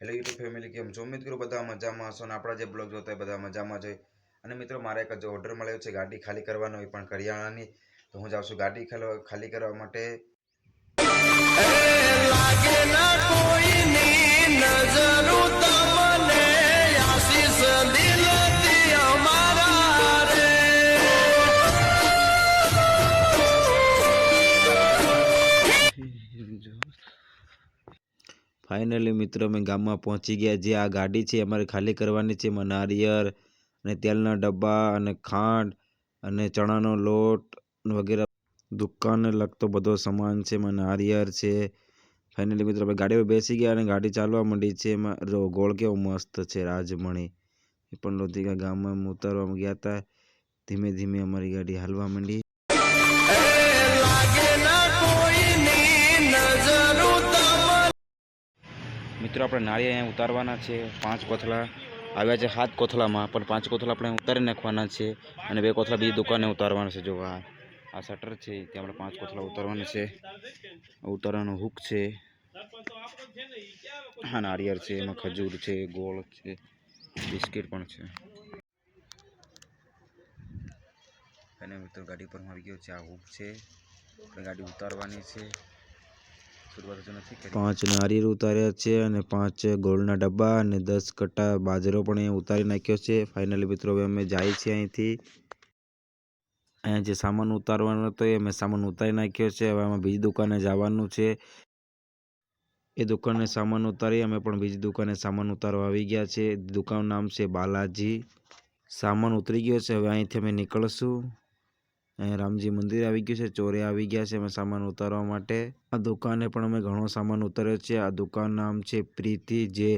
Hello YouTube family, કેમ છો? ઉમ્મીદ કરું બધા મજામાં હશો અને આપણા જે બ્લોગ જોતા હોય બધા મજામાં જ હોય. અને મિત્રો, મારે એક જ ઓર્ડર મળ્યો છે ગાડી ખાલી કરવાનો, એ પણ કરિયાણાની. તો હું જાઉં છું ગાડી ખાલી કરવા માટે. ફાઇનલી મિત્રો અમે ગામમાં પહોંચી ગયા. જે આ ગાડી છે અમારે ખાલી કરવાની છે. એમાં નારિયેળ અને તેલના ડબ્બા અને ખાંડ અને ચણાનો લોટ વગેરે દુકાનને લગતો બધો સામાન છે. એમાં નારિયેળ છે. ફાઇનલી મિત્રો આપણે ગાડી પર બેસી ગયા અને ગાડી ચાલવા માંડી છે. એમાં ગોળ કેવો મસ્ત છે, રાજમણી. એ પણ લોધિકા ગામમાં ઉતારવા ગયા હતા. ધીમે ધીમે અમારી ગાડી હાલવા માંડી. મિત્રો આપણે નાળિયેર અહીંયા ઉતારવાના છે. 5 કોથળા આવ્યા છે 7 કોથળામાં, પણ 5 કોથળા આપણે ઉતારી નાખવાના છે અને 2 કોથળા બીજી દુકાને ઉતારવાના છે. જો આ શટર છે ત્યાં આપણે 5 કોથળા ઉતારવાના છે. ઉતારવાનો હુક છે. હા, નારિયેળ છે, એમાં ખજૂર છે, ગોળ છે, બિસ્કિટ પણ છે. અને મિત્રો ગાડી પર આવી ગયો છે. આ હુક છે, આપણે ગાડી ઉતારવાની છે. 5 નારિયેળ ઉતાર્યા છે અને 5 ગોળના ડબ્બા અને 10 કટ્ટા બાજરો પણ અહીંયા ઉતારી નાખ્યો છે. ફાઇનલી મિત્રો હવે અમે જાય છીએ અહીંથી. અહીંયા જે સામાન ઉતારવાનો હતો એ અમે સામાન ઉતારી નાખ્યો છે. હવે અમે બીજી દુકાને જવાનું છે. એ દુકાને સામાન ઉતારી અમે પણ બીજી દુકાને સામાન ઉતારવા આવી ગયા છે. દુકાનનું નામ છે બાલાજી. સામાન ઉતરી ગયો છે. હવે અહીંથી અમે નીકળશું. અહીંયા રામજી મંદિર આવી ગયું છે. ચોરે આવી ગયા છે અમે સામાન ઉતારવા માટે. આ દુકાને પણ અમે ઘણો સામાન ઉતાર્યો છે. આ દુકાન નામ છે પ્રીતિ, જે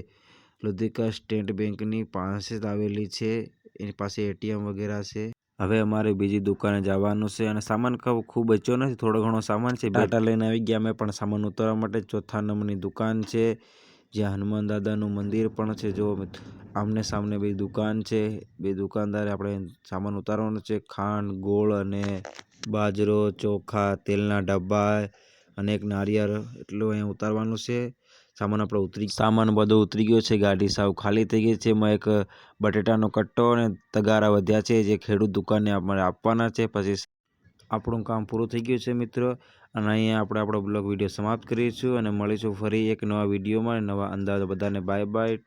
લોધિકા સ્ટેટ બેંકની પાસે જ આવેલી છે. એની પાસે ATM વગેરે છે. હવે અમારે બીજી દુકાને જવાનું છે અને સામાન ખૂબ બચ્યો નથી, થોડો ઘણો સામાન છે. ટાટા લઈને આવી ગયા અમે પણ સામાન ઉતારવા માટે. 4થા નંબરની દુકાન છે જ્યાં હનુમાન દાદાનું મંદિર પણ છે. જો આમને સામને બે દુકાન છે. બે દુકાનદારે આપણે સામાન ઉતારવાનો છે. ખાંડ, ગોળ અને બાજરો, ચોખા, તેલના ડબ્બા અને એક નારિયેળ એટલું અહીંયા ઉતારવાનું છે. સામાન બધો ઉતરી ગયો છે. ગાડી સાવ ખાલી થઈ ગઈ છે. એમાં એક બટેટાનો કટ્ટો અને તગારા વધ્યા છે જે ખેડૂત દુકાને આપણે આપવાના છે. પછી આપણું કામ પૂરું થઈ ગયું છે મિત્રો. અને અહીંયા આપણે આપણો બ્લોગ વિડીયો સમાપ્ત કરીશું અને મળીશું ફરી એક નવા વિડીયોમાં, નવા અંદાજ. બધાને બાય બાય.